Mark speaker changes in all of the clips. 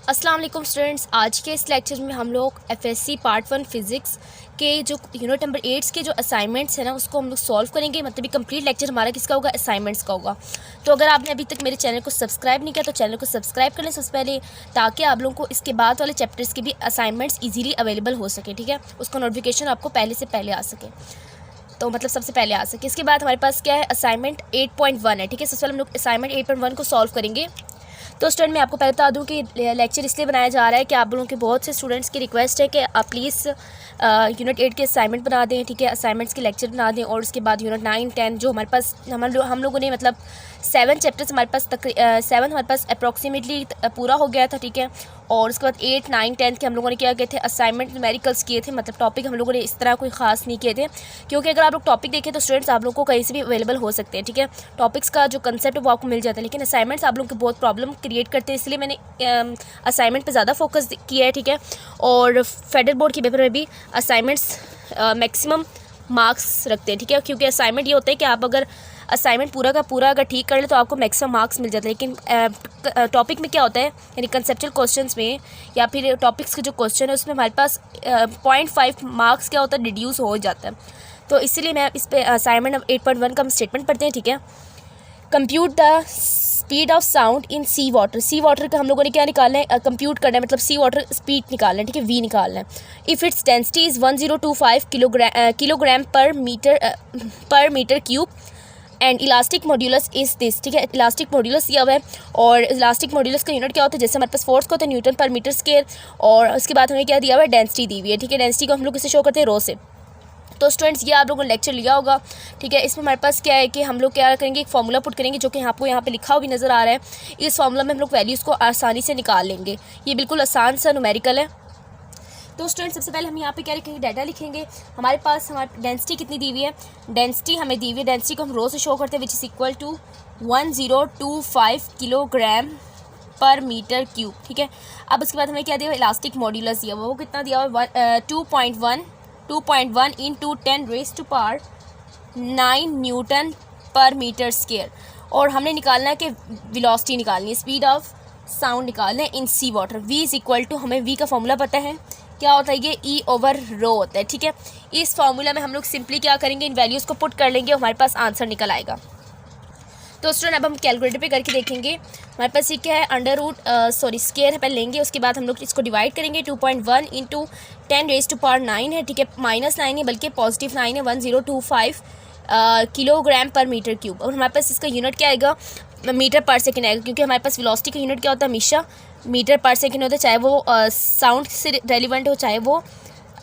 Speaker 1: अस्सलाम वालेकुम स्टूडेंट्स। आज के इस लेक्चर में हम लोग एफएससी पार्ट 1 फिज़िक्स के जो यूनिट नंबर 8 के जो असाइनमेंट्स हैं ना उसको हम लोग सॉल्व करेंगे। मतलब ये कंप्लीट लेक्चर हमारा किसका होगा, असाइनमेंट्स का होगा। तो अगर आपने अभी तक मेरे चैनल को सब्सक्राइब नहीं किया तो चैनल को सब्सक्राइब कर लें सबसे पहले, ताकि आप लोगों को इसके बाद वाले चैप्टर्स के भी असाइनमेंट्स ईजीली अवेलेबल हो सके। ठीक है, उसका नोटिफिकेशन आपको पहले से पहले आ सके, तो मतलब सबसे पहले आ सके। इसके बाद हमारे पास क्या है, असाइनमेंट 8.1 है। ठीक है, सबसे पहले हम लोग असाइनमेंट 8.1 को सॉल्व करेंगे। तो स्टूडेंट मैं आपको बता दूं कि लेक्चर इसलिए बनाया जा रहा है कि आप लोगों के बहुत से स्टूडेंट्स की रिक्वेस्ट है कि आप प्लीज़ यूनिट 8 के असाइनमेंट बना दें। ठीक है, असाइनमेंट्स के लेक्चर बना दें, और उसके बाद यूनिट 9, 10 जो हमारे पास हम लोगों ने मतलब 7 चैप्टर्स हमारे पास 7 हमारे पास अप्रॉक्सीमेटली पूरा हो गया था। ठीक है, और उसके बाद 8, 9, 10 के हम लोगों ने क्या किए थे, असाइनमेंट न्यूमेरिकल्स किए थे। मतलब टॉपिक हम लोगों ने इस तरह कोई ख़ास नहीं किए थे, क्योंकि अगर आप लोग टॉपिक देखें तो स्टूडेंट्स आप लोगों को कहीं से भी अवेलेबल हो सकते हैं। ठीक है, टॉपिक्स का जो कंसेप्ट है वो आपको मिल जाता है, लेकिन असाइनमेंट्स आप लोगों को बहुत प्रॉब्लम क्रिएट करते हैं, इसलिए मैंने असाइनमेंट पे ज़्यादा फोकस किया है। ठीक है, और फेडरल बोर्ड के पेपर में भी असाइनमेंट्स मैक्सिमम मार्क्स रखते हैं। ठीक है, क्योंकि असाइनमेंट ये होता है कि आप अगर असाइनमेंट पूरा का पूरा अगर ठीक कर ले तो आपको मैक्सिमम मार्क्स मिल जाते हैं। लेकिन टॉपिक में क्या होता है, यानी कंसेप्चुअल क्वेश्चंस में या फिर टॉपिक्स के जो क्वेश्चन है उसमें हमारे पास 0.5 मार्क्स क्या होता है, रिड्यूस हो जाता है। तो इसीलिए मैं इस पर असाइनमेंट 8.1 का हम स्टेटमेंट पढ़ते हैं। ठीक है, compute the speed of sound in sea water. Sea water का हम लोगों ने क्या निकालना है, कंप्यूट करना है, मतलब सी वाटर स्पीड निकालना है। ठीक है, वी निकालना है। If its density is 1025 kilogram per metre cube and elastic modulus is this. ठीक है, इलास्टिक मॉड्यूलस दिया हुआ है, और इलास्टिक मॉड्यूलस का यूनिट क्या होता है, जैसे हमारे पास फोर्स का होता है न्यूटन पर मीटर स्क्वायर, और उसके बाद हमें क्या दिया हुआ है, डेंसिटी दी हुई है। ठीक है, डेंसिटी को हम लोग किसे शो करते हैं, रो से। तो स्टूडेंट्स ये आप लोगों ने लेक्चर लिया होगा। ठीक है, इसमें हमारे पास क्या है कि हम लोग क्या करेंगे, एक फार्मूला पुट करेंगे जो कि आपको यहाँ पे लिखा हुआ भी नज़र आ रहा है। इस फार्मूला में हम लोग वैल्यूज़ को आसानी से निकाल लेंगे। ये बिल्कुल आसान सा न्यूमेरिकल है। तो स्टूडेंट्स सबसे पहले हम यहाँ पे क्या लिखेंगे, डाटा लिखेंगे। हमारे पास हमारी डेंसिटी कितनी दी हुई है, डेंसिटी हमें दी हुई है, डेंसिटी को हम रो से शो करते हैं, which is equal to 1025 kilogram per metre cube. ठीक है, अब उसके बाद हमें क्या दिया हुआ, इलास्टिक मॉड्यूलस दिया हुआ, वो कितना दिया हुआ है, 2.1 इंटू 10⁻⁹ न्यूटन पर मीटर स्क्वायर। और हमने निकालना है कि वेलोसिटी निकालनी है, स्पीड ऑफ साउंड निकालना है in sea water. V is equal to, हमें वी का फॉर्मूला पता है क्या होता है, ये E/ρ होता है। ठीक है, इस फार्मूला में हम लोग सिंपली क्या करेंगे, इन वैल्यूज़ को पुट कर लेंगे, हमारे पास आंसर निकल आएगा। तो स्टूडेंट अब हम कैलकुलेटर पे करके देखेंगे। हमारे पास ये क्या है, स्क्वायर पहले लेंगे, उसके बाद हम लोग इसको डिवाइड करेंगे। 2.1 इंटू 10⁻⁹ है। ठीक है, -9 है बल्कि +9 है, 1025 किलोग्राम पर मीटर क्यूब। और हमारे पास इसका यूनिट क्या आएगा, मीटर पर सेकेंड आएगा, क्योंकि हमारे पास वेलोसिटी का यूनिट क्या होता है, हमेशा मीटर पर सेकेंड होता है, चाहे वो साउंड से रेलिवेंट हो चाहे वो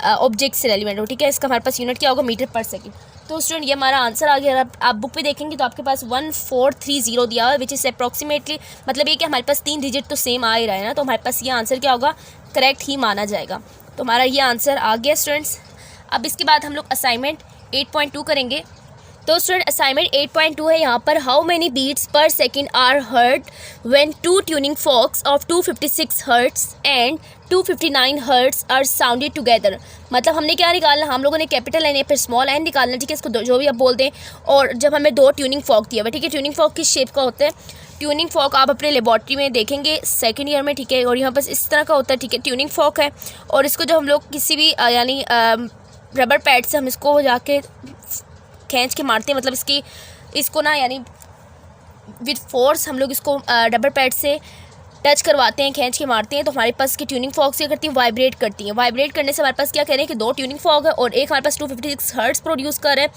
Speaker 1: ऑब्जेक्ट से रेलिवेंट हो। ठीक है, इसका हमारे पास यूनिट क्या होगा, मीटर पर सेकेंड। तो स्टूडेंट ये हमारा आंसर आ गया। आप बुक पे देखेंगे तो आपके पास 1430 दिया हुआ है, विच इज़ अप्रॉक्सीमेटली, मतलब ये कि हमारे पास 3 डिजिट तो सेम आ ही रहा है ना, तो हमारे पास ये आंसर क्या होगा, करेक्ट ही माना जाएगा। तो हमारा ये आंसर आ गया स्टूडेंट्स। अब इसके बाद हम लोग असाइनमेंट 8.2 करेंगे। तो स्टूडेंट असाइनमेंट 8.2 है यहाँ पर, how many beats per second are heard when 2 tuning forks of 256 hertz and 259 hertz are sounded together. मतलब हमने क्या निकालना, हम लोगों ने कैपिटल एन या फिर स्मॉल एन निकालना। ठीक है, इसको जो भी आप बोलते हैं। और जब हमें 2 ट्यूनिंग फॉक दिया हुआ, ठीक है, ट्यूनिंग फॉक किस शेप का होता है, ट्यूनिंग फॉक आप अपने लेबॉर्ट्री में देखेंगे सेकेंड ईयर में। ठीक है, और यहाँ पर इस तरह का होता है। ठीक है, ट्यूनिंग फॉक है, और इसको जब हम लोग किसी भी यानी रबर पैड से हम इसको जाके खींच के मारते हैं, मतलब इसको ना यानी विद फोर्स हम लोग इसको रबर पैड से टच करवाते हैं, खींच के मारते हैं, तो हमारे पास की ट्यूनिंग फॉक्स क्या करती है, वाइब्रेट करती है। वाइब्रेट करने से हमारे पास क्या कह रहे हैं कि 2 ट्यूनिंग फॉक है, और एक हमारे पास 256 हर्ट्स प्रोड्यूस कर रहा है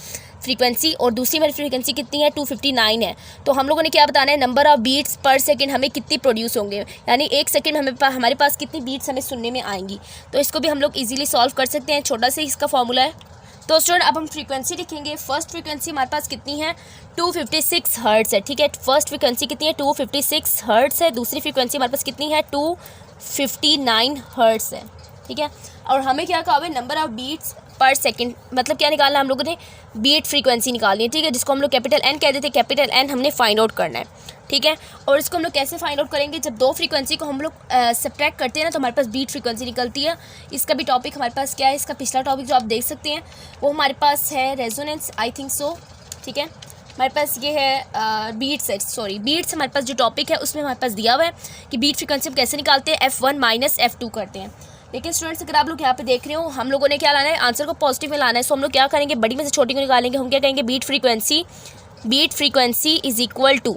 Speaker 1: फ्रीक्वेंसी, और दूसरी हमारी फ्रीक्वेंसी कितनी है, 259 है। तो हम लोगों ने क्या बताना है, नंबर ऑफ बीट्स पर सेकंड हमें कितनी प्रोड्यूस होंगे, यानी 1 सेकंड हमारे पास कितनी बीट्स हमें सुनने में आएंगी। तो इसको भी हम लोग ईजिली सॉल्व कर सकते हैं, छोटा सा इसका फॉर्मूला है। तो स्टूडेंट अब हम फ्रीक्वेंसी लिखेंगे। फर्स्ट फ्रीक्वेंसी हमारे पास कितनी है, 256 हर्ट्स है। ठीक है, फर्स्ट फ्रीक्वेंसी कितनी है, 256 हर्ट्स है। दूसरी फ्रीक्वेंसी हमारे पास कितनी है, 259 हर्ट्स है। ठीक है, और हमें क्या कहा हुआ है, नंबर ऑफ बीट्स पर सेकंड, मतलब क्या निकालना है, हम लोगों ने बीट फ्रीक्वेंसी निकालनी है। ठीक है, जिसको हम लोग कैपिटल एन कहते थे, कैपिटल एन हमने फाइंड आउट करना है। ठीक है, और इसको हम लोग कैसे फाइंड आउट करेंगे, जब 2 फ्रीक्वेंसी को हम लोग सब्ट्रैक्ट करते हैं ना, तो हमारे पास बीट फ्रीक्वेंसी निकलती है। इसका भी टॉपिक हमारे पास क्या है, इसका पिछला टॉपिक जो आप देख सकते हैं वो हमारे पास है रेजोनेंस, आई थिंक सो। ठीक है, हमारे पास ये है बीट्स है, सॉरी बीट्स हमारे पास जो टॉपिक है उसमें हमारे पास दिया हुआ है कि बीट फ्रीक्वेंसी हम कैसे निकालते हैं, F1 माइनस F2 करते हैं। लेकिन स्टूडेंट्स अगर आप लोग यहाँ पे देख रहे हो, हम लोगों ने क्या लाना है, आंसर को पॉजिटिव में लाना है। सो हम लोग क्या करेंगे, बड़ी में से छोटी को निकालेंगे। हम क्या कहेंगे, beat frequency is equal to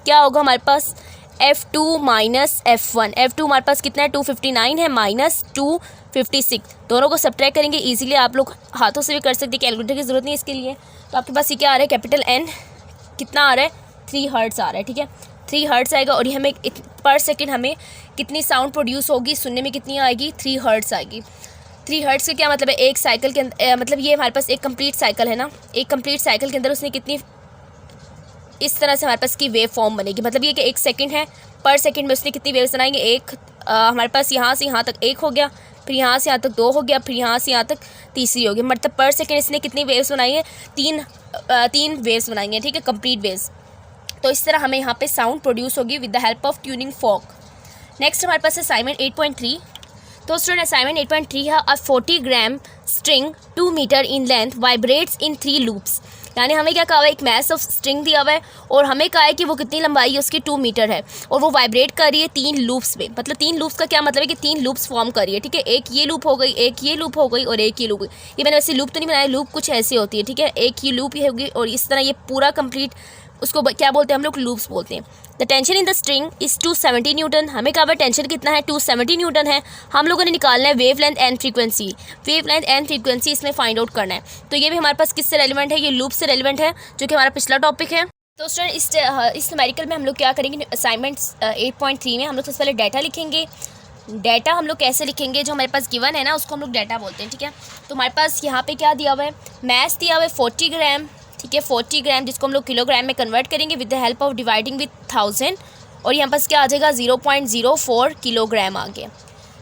Speaker 1: क्या होगा हमारे पास, F2 माइनस F1। F2 हमारे पास कितना है, 259 है, माइनस 256। दोनों को सब्ट्रैक्ट करेंगे। इजीली आप लोग हाथों से भी कर सकते हैं, कैलकुलेटर की ज़रूरत नहीं इसके लिए। तो आपके पास ये क्या आ रहा है, कैपिटल N कितना आ रहा है, 3 हर्ट्ज़ आ रहा है, ठीक है, 3 हर्ट्ज़ आएगा। और ये हमें पर सेकेंड हमें कितनी साउंड प्रोड्यूस होगी, सुनने में कितनी आएगी, 3 हर्ट्ज़ आएगी। 3 हर्ट्ज़ का क्या मतलब है, एक साइकिल के अंदर, मतलब ये हमारे पास एक कंप्लीट साइकिल है ना, एक कंप्लीट साइकिल के अंदर उसने कितनी, इस तरह से हमारे पास की वेव फॉर्म बनेगी। मतलब ये कि 1 सेकंड है, पर सेकंड में उसने कितनी वेव्स बनाएंगे, एक हमारे पास यहाँ से यहाँ तक 1 हो गया, फिर यहाँ से यहाँ तक 2 हो गया, फिर यहाँ से यहाँ तक तीसरी हो गई। मतलब पर सेकंड इसने कितनी वेव्स बनाई है, 3 वेव्स बनाएंगे, ठीक है, कंप्लीट वेव्स। तो इस तरह हमें यहाँ पे साउंड प्रोड्यूस होगी with the help of tuning fork. Next हमारे पास है असाइनमेंट 8.3। तो स्टूडेंट असाइनमेंट 8.3 है, a 40 gram string 2 metre in length vibrates in 3 loops. यानी हमें क्या कहा हुआ है, एक मैस ऑफ स्ट्रिंग दिया हुआ है और हमें कहा है कि वो कितनी लंबाई है उसकी, 2 मीटर है, और वो वाइब्रेट कर रही है 3 लूप्स में। मतलब 3 लूप्स का क्या मतलब है कि 3 लूप्स फॉर्म कर रही है, ठीक है, एक ये लूप हो गई, एक ये लूप हो गई और एक ये लूप हुई। ये मैंने वैसे लूप तो नहीं बनाया, लूप कुछ ऐसी होती है, ठीक है, एक ही लूप ये होगी और इस तरह ये पूरा कंप्लीट, उसको क्या बोलते हैं हम लोग, लूप्स बोलते हैं। The tension in the string is 270 Newton. हमें कहा टेंशन कितना है, 270 न्यूटन है। हम लोगों ने निकालना है wave length and frequency. Wave length and frequency इसमें फाइंड आउट करना है। तो ये भी हमारे पास किससे रेलिवेंट है, ये लूप से रेलिवेंट है, जो कि हमारा पिछला टॉपिक है। तो स्टूडेंट इस न्यूमेरिकल में हम लोग क्या करेंगे, असाइनमेंट 8.3 में हम लोग सबसे पहले डाटा लिखेंगे। डाटा हम लोग कैसे लिखेंगे, जो हमारे पास गिवन है ना उसको हम लोग डाटा बोलते हैं, ठीक है। तो हमारे पास यहाँ पे क्या दिया हुआ है, मैथ दिया हुआ है 40 ग्राम, ठीक है, 40 ग्राम, जिसको हम लोग किलोग्राम में कन्वर्ट करेंगे with the help of dividing with 1000। और यहाँ पास क्या आ जाएगा, 0.04 किलोग्राम आ गया।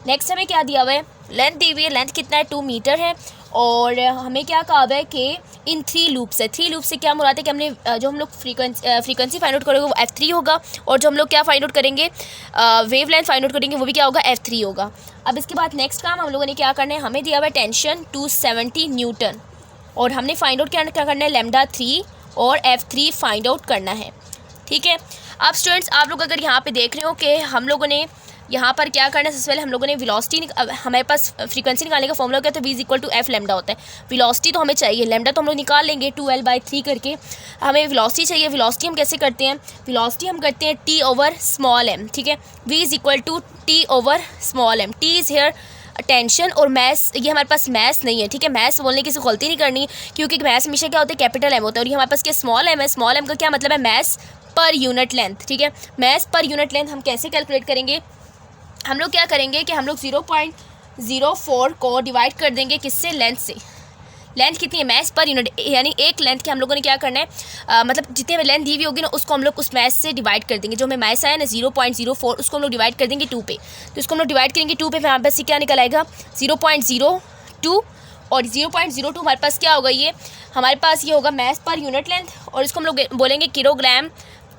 Speaker 1: नेक्स्ट हमें क्या दिया हुआ है, लेंथ दी हुई है, लेंथ कितना है, 2 मीटर है। और हमें क्या कहा हुआ है कि इन 3 लूप्स है। 3 लूप से क्या मुराद है कि हमने जो हम लोग फ्रीक्वेंसी फाइंड आउट करेंगे वो F3 होगा, और जो हम लोग क्या फाइंड आउट करेंगे, वेव लेंथ फाइंड आउट करेंगे, वो भी क्या होगा, F3 होगा। अब इसके बाद नेक्स्ट काम हम लोगों ने क्या करना है, हमें दिया हुआ है टेंशन 270 न्यूटन, और हमने फाइंड आउट क्या करना है, लैम्डा 3 और F3 फाइंड आउट करना है, ठीक है। अब स्टूडेंट्स आप लोग अगर यहाँ पे देख रहे हो कि हम लोगों ने यहाँ पर क्या करना है, सबसे पहले हम लोगों ने वेलोसिटी, हमारे पास फ्रीक्वेंसी निकालने का फॉर्मूला क्या है, तो V equal to F lambda होता है। वेलोसिटी तो हमें चाहिए, लैम्डा तो हम लोग निकाल लेंगे 2L/3 करके। हमें वेलोसिटी चाहिए। वेलोसिटी हम कैसे करते हैं, वेलोसिटी हम करते हैं T ओवर स्मॉल m, ठीक है। V equal to T over small m। T is here tension, और मैस, ये हमारे पास मैस नहीं है, ठीक है। मैस बोलने की गलती नहीं करनी, क्योंकि मैस हमेशा क्या होता है, कैपिटल M होता है, और ये हमारे पास क्या स्मॉल m है। स्मॉल m का क्या मतलब है, मैस पर यूनिट लेंथ, ठीक है। मैस पर यूनिट लेंथ हम कैसे कैलकुलेट करेंगे, हम लोग क्या करेंगे कि हम लोग 0.04 को डिवाइड कर देंगे किससे, लेंथ से। लेंथ कितनी है, मैस पर यूनिट, यानी एक लेंथ के हम लोगों ने क्या करना है, मतलब जितने में लेंथ दी हुई होगी ना उसको हम लोग उस मैस से डिवाइड कर देंगे। जो हमें मैस आया ना 0.04, उसको हम लोग डिवाइड कर देंगे 2 पे। तो इसको हम लोग डिवाइड करेंगे 2 पे, फिर हमारे पास क्या निकल आएगा, 0.02, और 0.02 हमारे पास क्या होगा, ये हमारे पास ये होगा मैस पर यूनिट लेंथ, और इसको हम लोग बोलेंगे किलोग्राम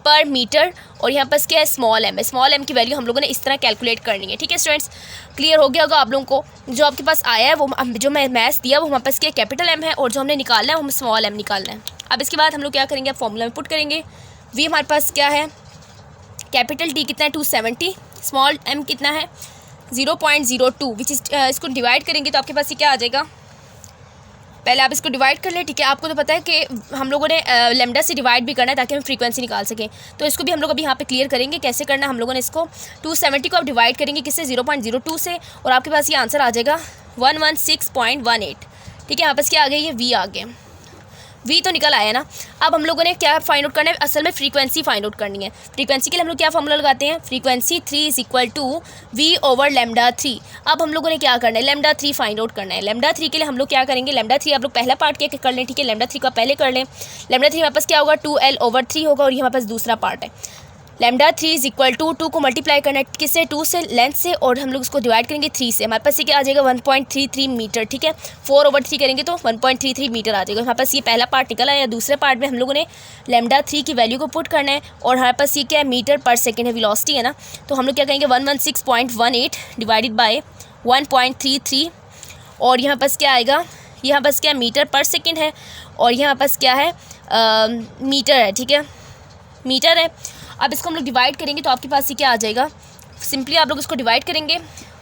Speaker 1: पर मीटर। और यहाँ पर क्या है, स्मॉल m है। स्मॉल m की वैल्यू हम लोगों ने इस तरह कैलकुलेट करनी है, ठीक है स्टूडेंट्स। क्लियर हो गया होगा आप लोगों को। जो आपके पास आया है वो, जो मैं मैथ्स दिया वो हमारे पास क्या कैपिटल M है, और जो हमने निकालना है वो स्मॉल m निकालना है। अब इसके बाद हम लोग क्या करेंगे, अब फॉर्मूला में पुट करेंगे। V हमारे पास क्या है, कैपिटल T कितना है 270, स्मॉल m कितना है 0.02, विच इज, इसको डिवाइड करेंगे तो आपके पास ये क्या आ जाएगा, पहले आप इसको डिवाइड कर लें, ठीक है। आपको तो पता है कि हम लोगों ने लैम्डा से डिवाइड भी करना है ताकि हम फ्रीक्वेंसी निकाल सकें, तो इसको भी हम लोग अभी यहाँ पे क्लियर करेंगे कैसे करना है। हम लोगों ने इसको 270 को आप डिवाइड करेंगे किससे, 0.02 से, और आपके पास ये आंसर आ जाएगा 116.18, ठीक है। यहाँ पास क्या आ गया, ये V आ गया, V तो निकल आया ना। अब हम लोगों ने क्या फाइंड आउट करना है, असल में फ्रीक्वेंसी फाइंड आउट करनी है। फ्रीक्वेंसी के लिए हम लोग क्या फॉर्मूला लगाते हैं, frequency 3 is equal to V over lambda 3। अब हम लोगों ने क्या करना है, लैम्डा 3 फाइंड आउट करना है। लैम्डा 3 के लिए हम लोग क्या करेंगे, लैम्डा 3 आप लोग पहला पार्ट क्या कर लें, ठीक है, लैम्डा 3 का पहले कर लें। लैम्डा 3 हमारे पास क्या होगा, 2L/3 होगा, और ये हमारे पास दूसरा पार्ट है। लैम्डा 3 इज इक्वल टू 2 को मल्टीप्लाई करना है किससे, 2 से, लेंथ से, और हम लोग उसको डिवाइड करेंगे 3 से। हमारे पास ये क्या आ जाएगा 1.33 मीटर, ठीक है। 4/3 करेंगे तो 1.33 मीटर आ जाएगा। हमारे पास ये पहला पार्ट निकला है। दूसरे पार्ट में हम लोगों ने लैम्डा 3 की वैल्यू को पुट करना है, और हमारे पास ये क्या है, मीटर पर सेकेंड है, वेलोसिटी है ना। तो हम लोग क्या कहेंगे 116.18 डिवाइडेड बाय 1.33, और यहाँ पास क्या आएगा, यहाँ पास क्या मीटर पर सेकेंड है, और यहाँ पास क्या है मीटर है, ठीक है, मीटर है। अब इसको हम लोग डिवाइड करेंगे तो आपके पास ये क्या आ जाएगा, सिंपली आप लोग इसको डिवाइड करेंगे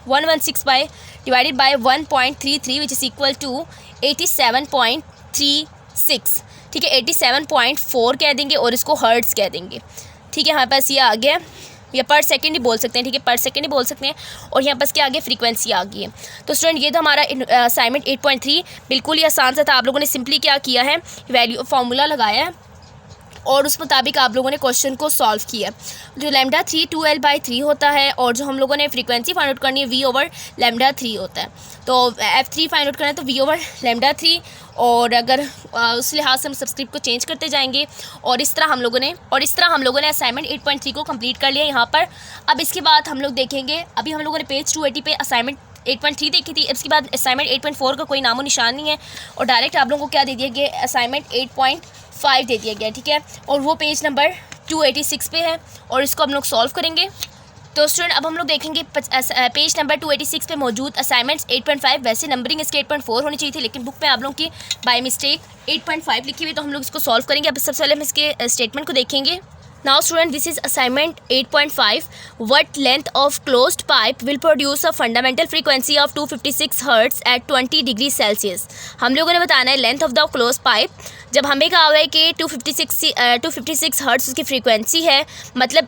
Speaker 1: 116 by divided by 1.33 which is equal to 87.36, ठीक है, 87.4 कह देंगे और इसको हर्ट्ज़ कह देंगे, ठीक है। हमारे पास ये आ गया, या पर सेकंड ही बोल सकते हैं, ठीक है, पर सेकंड ही बोल सकते हैं। और यहाँ पास क्या आ गया, फ्रीक्वेंसी आ गई है। तो स्टूडेंट ये तो हमारा असाइनमेंट 8.3 बिल्कुल ही आसान सा था। आप लोगों ने सिंपली क्या किया है, वैल्यू फार्मूला लगाया है और उस मुताबिक आप लोगों ने क्वेश्चन को सॉल्व किया। जो लैम्डा 3 2l/3 होता है और जो हम लोगों ने फ्रीक्वेंसी फाइंड आउट करनी है v/λ3 होता है। तो f3 फाइंड आउट करना है तो v/λ3, और अगर उस लिहाज से हम सब्सक्रिप्ट को चेंज करते जाएंगे और इस तरह हम लोगों ने असाइनमेंट 8.3 को कंप्लीट कर लिया यहाँ पर। अब इसके बाद हम लोग देखेंगे, अभी हम लोगों ने पेज 280 पे असाइनमेंट 8.3 देखी थी, इसके बाद असाइनमेंट 8.4 का कोई नामो निशान नहीं है और डायरेक्ट आप लोगों को क्या दे दिया गया, असाइनमेंट 8.5 दे दिया गया, ठीक है, और वो पेज नंबर 286 पे है और इसको हम लोग सॉल्व करेंगे। तो स्टूडेंट अब हम लोग देखेंगे पेज नंबर 286 पे मौजूद असाइनमेंट्स 8.5, वैसे नंबरिंग इसके 8.4 होनी चाहिए थी लेकिन बुक में आप लोगों की बाय मिस्टेक 8.5 लिखी हुई, तो हम लोग इसको सॉल्व करेंगे। अब सबसे पहले हम इसके स्टेटमेंट को देखेंगे। Now student, this is assignment 8.5. What length of closed pipe will produce a fundamental frequency of 256 Hz at 20 degree Celsius. हम लोगों ने बताना है length of the close pipe. जब हमें कहा हुआ है कि 256 हर्ट्ज़ उसकी फ्रीक्वेंसी है, मतलब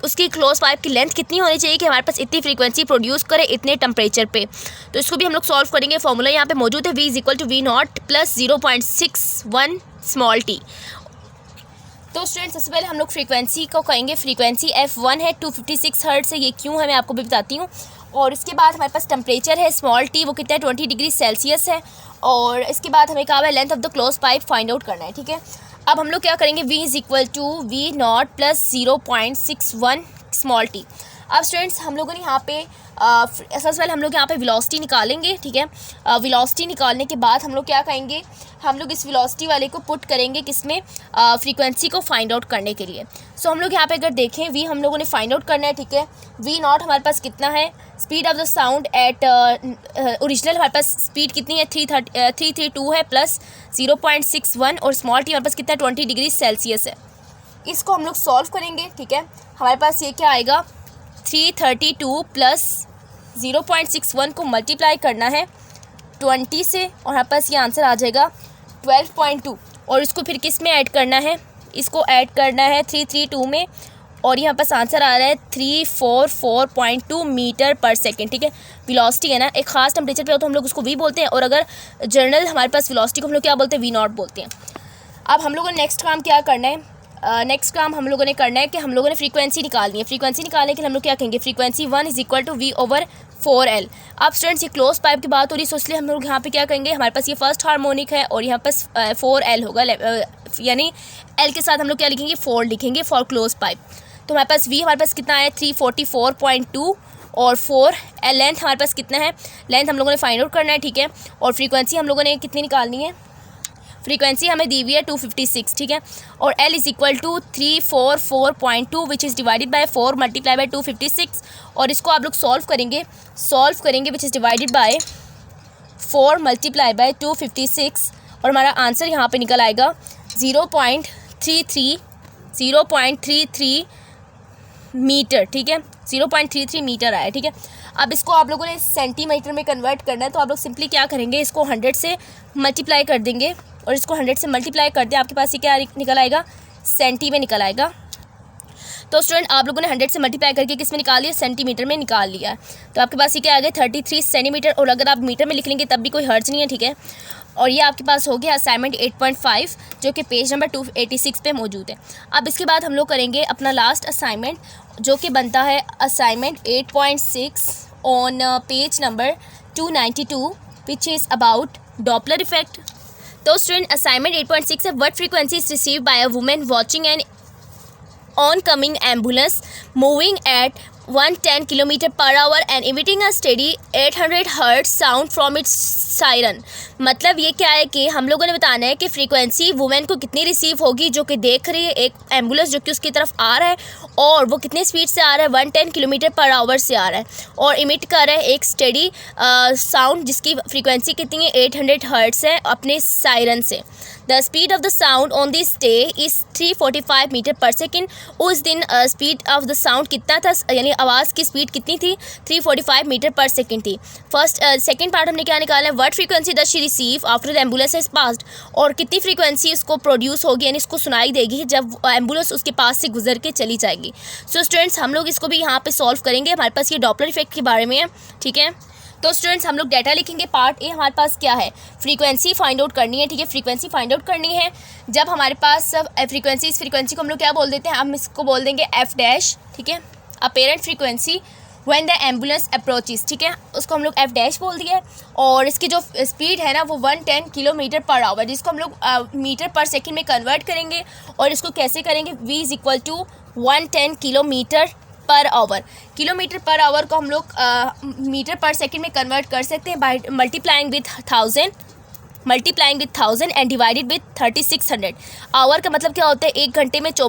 Speaker 1: उसकी क्लोज पाइप की लेंथ कितनी होनी चाहिए कि हमारे पास इतनी फ्रीक्वेंसी प्रोड्यूस करे इतने टेम्परेचर पे। तो इसको भी हम लोग सॉल्व करेंगे। फॉर्मूला यहाँ पे मौजूद है, v = v0 + 0.61 स्मॉल t। तो स्टूडेंट सबसे पहले हम लोग फ्रीक्वेंसी को कहेंगे। फ्रीक्वेंसी f1 है, 256 हर्ट्ज़ है, ये क्यों है मैं आपको भी बताती हूँ। और इसके बाद हमारे पास टेम्परेचर है स्मॉल t, वो कितना है 20 डिग्री सेल्सियस है। और इसके बाद हमें कहा है length of the close pipe find out करना है, ठीक है। अब हम लोग क्या करेंगे, v = v0 + 0.61 स्मॉल t। अब स्टूडेंट्स हम लोगों ने यहाँ पे सबसे पहले हम लोग यहाँ पे वेलोसिटी निकालेंगे, ठीक है। वेलोसिटी निकालने के बाद हम लोग क्या करेंगे, हम लोग इस वेलोसिटी वाले को पुट करेंगे किसमें, फ्रीक्वेंसी को फाइंड आउट करने के लिए। सो हम लोग यहाँ पे अगर देखें v हम लोगों ने फाइंड आउट करना है, ठीक है। v0 हमारे पास कितना है, speed of the sound eight original हमारे पास स्पीड कितनी है 332 है + 0.61, और स्मॉल t हमारे पास कितना है 20 डिग्री सेल्सियस है। इसको हम लोग सॉल्व करेंगे, ठीक है। हमारे पास ये क्या आएगा, 332 + 0.61 को मल्टीप्लाई करना है 20 से और हमारे पास ये आंसर आ जाएगा 12.2, और इसको फिर किस में ऐड करना है, इसको ऐड करना है 332 में, और यहाँ पास आंसर आ रहा है 344.2 मीटर पर सेकेंड, ठीक है। वेलोसिटी है ना, एक ख़ास टेम्परेचर पे हो तो हम लोग उसको v बोलते हैं, और अगर जनरल हमारे पास वेलोसिटी को हम लोग क्या बोलते हैं, v0 बोलते हैं। अब हम लोगों ने नेक्स्ट काम क्या करना है, नेक्स्ट काम हम लोगों ने करना है कि हम लोगों ने फ्रीक्वेंसी निकालनी है। फ्रीक्वेंसी निकालने के लिए हम लोग क्या कहेंगे, फ्रीक्वेंसी 1 = v/4l। अब स्टूडेंट्स ये क्लोज पाइप की बात हो रही है, इसलिए हम लोग यहाँ पे क्या करेंगे, हमारे पास ये फर्स्ट हार्मोनिक है और यहाँ पास 4l होगा, यानी l के साथ हम लोग क्या लिखेंगे, 4 लिखेंगे फॉर क्लोज पाइप। तो हमारे पास v हमारे पास कितना है 344.2 और 4 लेंथ हमारे पास कितना है, लेंथ हम लोगों ने फाइंड आउट करना है, ठीक है। और फ्रीक्वेंसी हम लोगों ने कितनी निकालनी है, फ्रीक्वेंसी हमें दी हुई है 256, ठीक है। और l = 344.2 which is divided by 4 × 256, और इसको आप लोग सॉल्व करेंगे विच इज़ डिवाइडेड बाय 4 × 256, और हमारा आंसर यहाँ पे निकल आएगा 0.33 मीटर, ठीक है, 0.33 मीटर आया, ठीक है। अब इसको आप लोगों ने सेंटीमीटर में कन्वर्ट करना है, तो आप लोग सिंपली क्या करेंगे, इसको 100 से मल्टीप्लाई कर देंगे, और इसको 100 से मल्टीप्लाई कर दें, आपके पास ये क्या निकल आएगा, सेंटी में निकल आएगा। तो स्टूडेंट आप लोगों ने 100 से मल्टीप्लाई करके किस में निकाल लिया, सेंटीमीटर में निकाल लिया। तो आपके पास ये क्या आ गया 33 सेंटीमीटर, और अगर आप मीटर में लिख लेंगे तब भी कोई हर्ज नहीं है, ठीक है। और ये आपके पास हो गया असाइनमेंट 8.5 जो कि पेज नंबर 286 पे मौजूद है। अब इसके बाद हम लोग करेंगे अपना लास्ट असाइनमेंट जो कि बनता है assignment 8.6 on page number 292 which is about Doppler effect. तो स्टूडेंट असाइनमेंट 8.6 है, what frequency is received by a women watching an oncoming ambulance moving at 110 km/h and emitting a steady 800 Hz sound from its siren। मतलब ये क्या है कि हम लोगों ने बताना है कि फ्रीक्वेंसी वुमेन को कितनी रिसीव होगी जो कि देख रही है एक एम्बुलेंस जो कि उसकी तरफ आ रहा है, और वो कितनी स्पीड से आ रहा है, 110 km/h से आ रहा है, और इमिट कर रहा है एक स्टेडी साउंड जिसकी फ्रीक्वेंसी कितनी है 800 Hz है अपने सायरन से। The speed of the sound on this day is 345 metre per second. उस दिन स्पीड ऑफ द साउंड कितना था, यानी आवाज़ की स्पीड कितनी थी, 345 मीटर पर सेकेंड थी। सेकेंड पार्ट हमने क्या निकाला है, what frequency does she receive after the ambulance has passed, और कितनी फ्रीक्वेंसी उसको प्रोड्यूस होगी, यानी इसको सुनाई देगी जब एम्बुलेंस उसके पास से गुजर के चली जाएगी। सो स्टूडेंट्स हम लोग इसको भी यहाँ पे सॉल्व करेंगे। हमारे पास ये डॉपलर इफेक्ट के बारे में है, ठीक है। तो स्टूडेंट्स हम लोग डाटा लिखेंगे। पार्ट ए हमारे पास क्या है, फ्रीक्वेंसी फाइंड आउट करनी है, ठीक है। फ्रीक्वेंसी फाइंड आउट करनी है जब हमारे पास फ्रीक्वेंसी, इस फ्रीक्वेंसी को हम लोग क्या बोल देते हैं, हम इसको बोल देंगे एफ डैश, ठीक है। Apparent frequency when the ambulance approaches, ठीक है, उसको हम लोग एफ डैश बोल दिया। और इसकी जो स्पीड है ना वो 110 किलोमीटर पर आवर, जिसको हम लोग मीटर पर सेकेंड में कन्वर्ट करेंगे। और इसको कैसे करेंगे, v is equal to 110 kilometre per hour. Kilometre per hour को हम लोग मीटर पर सेकेंड में कन्वर्ट कर सकते हैं by multiplying with 1000 and divided with 3600। Hour का मतलब क्या होता है, एक घंटे में क्या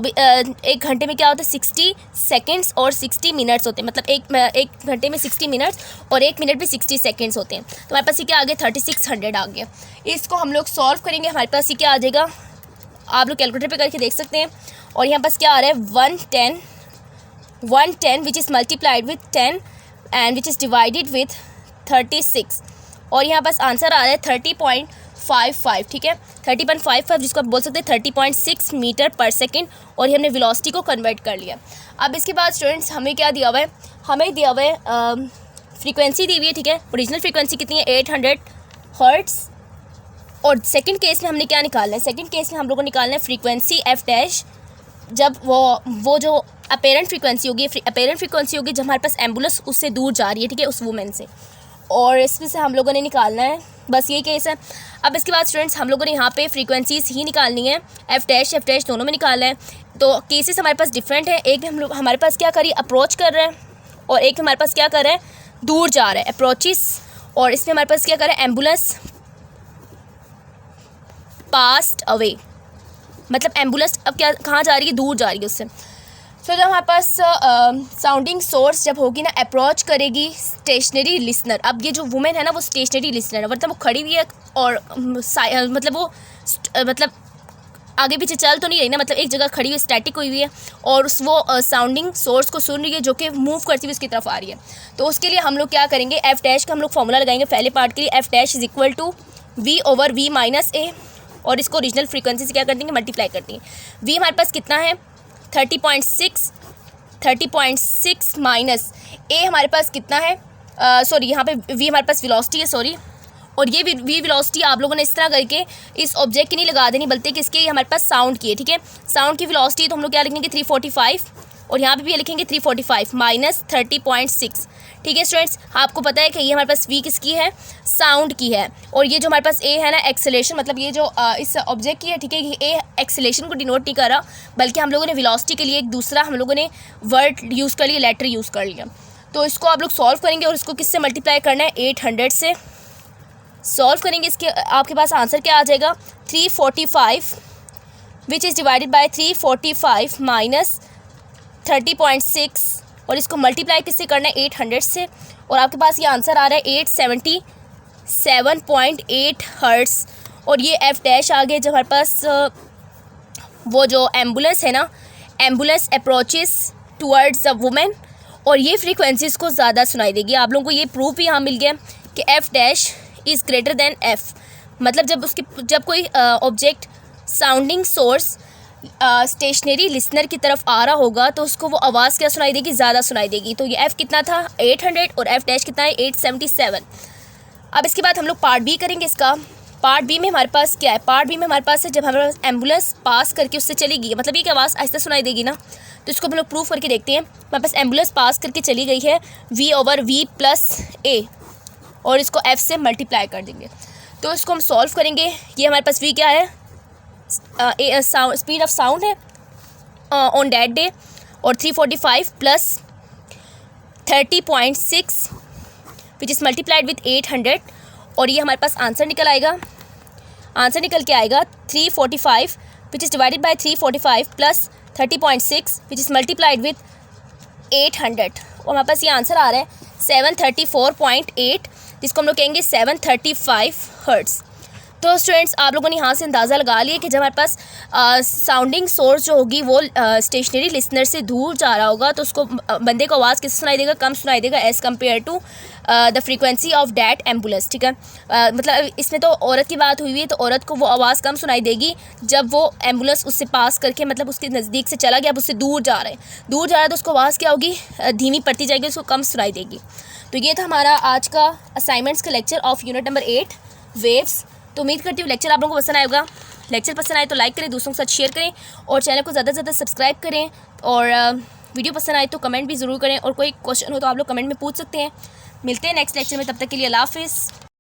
Speaker 1: होता है 60 सेकेंड्स और 60 मिनट्स होते हैं। मतलब एक घंटे में 60 मिनट्स और एक मिनट में 60 सेकेंड्स होते हैं। तो हमारे पास ये क्या आ गया, 3600 आ गया। इसको हम लोग सॉल्व करेंगे, हमारे पास ये क्या आ जाएगा, आप लोग कैलकुलेटर पे करके देख सकते हैं। और यहाँ पास क्या आ रहा है, 110 which is multiplied with 10 and which is divided with 36। और यहाँ पास आंसर आ रहा है 30.55, ठीक है, 30.55, जिसको आप बोल सकते हैं 30.6 मीटर पर सेकेंड। और ये हमने वेलोसिटी को कन्वर्ट कर लिया। अब इसके बाद स्टूडेंट्स हमें क्या दिया हुआ है, हमें दिया हुआ है फ्रीक्वेंसी दी हुई है, ठीक है। ओरिजिनल फ्रीक्वेंसी कितनी है, 800 हर्ट्ज़। और सेकंड केस में हमने क्या निकालना है, सेकंड केस में हम लोग को निकालना है फ्रीक्वेंसी एफ डैश, जब वो जो अपेरेंट फ्रीक्वेंसी होगी जब हमारे पास एम्बुलेंस उससे दूर जा रही है, ठीक है, उस वुमेन से। और इसमें से हम लोगों ने निकालना है, बस यही केस है। अब इसके बाद स्टूडेंट्स हम लोगों ने यहाँ पे फ्रीक्वेंसीज़ ही निकालनी है, एफ डैश दोनों में निकालना है। तो केसेस हमारे पास डिफरेंट है, एक में हमारे पास क्या करिए अप्रोच कर रहे हैं, और एक में हमारे पास क्या कर रहे हैं, दूर जा रहा है, अप्रोचिस। और इसमें हमारे पास क्या कर रहा है, एम्बुलेंस पास्ट अवे, मतलब एम्बुलेंस अब क्या कहाँ जा रही है, दूर जा रही है उससे। तो जब हमारे पास साउंडिंग सोर्स जब होगी ना, अप्रोच करेगी स्टेशनरी लिसनर। अब ये जो वुमेन है ना वो स्टेशनरी लिसनर है, मतलब वो खड़ी हुई है और मतलब आगे पीछे चल तो नहीं रही ना, मतलब एक जगह खड़ी हुई स्टैटिक हुई हुई है, और वो साउंडिंग सोर्स को सुन रही है जो कि मूव करती हुई उसकी तरफ आ रही है। तो उसके लिए हम लोग क्या करेंगे, एफ डैश का हम लोग फॉर्मूला लगाएंगे पहले पार्ट के लिए, F dash is equal to V over V minus A, और इसको ओरिजिनल फ्रीक्वेंसी से क्या कर देंगे, मल्टीप्लाई कर देंगे। वी हमारे पास कितना है, 30.6 माइनस ए हमारे पास कितना है, सॉरी यहाँ पे वी हमारे पास वेलोसिटी है, सॉरी। और ये वी वेलोसिटी आप लोगों ने इस तरह करके इस ऑब्जेक्ट की नहीं लगा देनी, बल्कि किसके, हमारे पास साउंड की है, ठीक है। साउंड की वेलोसिटी तो हम लोग क्या लिखेंगे 345, और यहाँ पे भी लिखेंगे 345 माइनस 30.6, ठीक है स्टूडेंट्स। आपको पता है कि ये हमारे पास वी किसकी है, साउंड की है। और ये जो हमारे पास ए है ना, एक्सेलेरेशन, मतलब ये जो इस ऑब्जेक्ट की है, ठीक है। ये ए एक्सेलेरेशन को डिनोट नहीं कर रहा, बल्कि हम लोगों ने वेलोसिटी के लिए एक दूसरा हम लोगों ने वर्ड यूज़ कर लिया, लेटर यूज़ कर लिया। तो इसको आप लोग सॉल्व करेंगे, और इसको किससे मल्टीप्लाई करना है, 800 से सॉल्व करेंगे। इसके आपके पास आंसर क्या आ जाएगा, 345 which is divided by 345 minus 30.6, और इसको मल्टीप्लाई किससे करना है, 800 से। और आपके पास ये आंसर आ रहा है 877.8 हर्ट्ज़। और ये एफ डैश आ गया जब हमारे पास वो जो एम्बुलेंस है ना, ambulance approaches towards the women, और ये फ्रीक्वेंसीज़ को ज़्यादा सुनाई देगी। आप लोगों को ये प्रूफ भी यहाँ मिल गया कि F dash is greater than F, मतलब जब कोई object sounding source stationary listener की तरफ आ रहा होगा तो उसको वो आवाज़ क्या सुनाई देगी, ज़्यादा सुनाई देगी। तो ये एफ़ कितना था, 800, और एफ डैश कितना है, 877। अब इसके बाद हम लोग पार्ट बी करेंगे इसका। पार्ट बी में हमारे पास क्या है, पार्ट बी में हमारे पास है जब हमारे पास एम्बुलेंस पास करके उससे चलेगी, मतलब ये कि आवाज़ आहिस्ता सुनाई देगी ना, तो इसको हम लोग प्रूफ करके देखते हैं। हमारे पास एम्बुलेंस पास करके चली गई है वी ओवर वी प्लस ए, और इसको एफ से मल्टीप्लाई कर देंगे। तो इसको हम सॉल्व करेंगे। ये हमारे पास वी क्या है, स्पीड ऑफ साउंड है ऑन दैट डे, और 345 plus 30.6 which is multiplied with 800, और ये हमारे पास आंसर निकल के आएगा 345 which is divided by 345 plus 30.6 which is multiplied with 800, और हमारे पास ये आंसर आ रहा है 734.8, जिसको हम लोग कहेंगे 735 हर्ट्ज़। तो स्टूडेंट्स आप लोगों ने यहाँ से अंदाज़ा लगा लिया कि जब हमारे पास साउंडिंग सोर्स जो होगी वो स्टेशनरी लिसनर से दूर जा रहा होगा तो उसको बंदे को आवाज़ किस सुनाई देगा, कम सुनाई देगा as compare to the frequency of that ambulance. ठीक है, मतलब इसमें तो औरत की बात हुई है, तो औरत को वो आवाज़ कम सुनाई देगी जब वो एम्बुलेंस उससे पास करके मतलब उसके नज़दीक से चला गया, अब उससे दूर जा रहा है तो उसको आवाज़ क्या होगी, धीमी पड़ती जाएगी, उसको कम सुनाई देगी। तो ये था हमारा आज का असाइनमेंट्स का lecture of unit number 8 waves. तो उम्मीद करती हूँ लेक्चर आप लोगों को पसंद आएगा। लेक्चर पसंद आए तो लाइक करें, दूसरों के साथ शेयर करें और चैनल को ज़्यादा से ज़्यादा सब्सक्राइब करें। और वीडियो पसंद आए तो कमेंट भी ज़रूर करें और कोई क्वेश्चन हो तो आप लोग कमेंट में पूछ सकते हैं। मिलते हैं नेक्स्ट लेक्चर में, तब तक के लिए अल्लाह हाफ़िज़।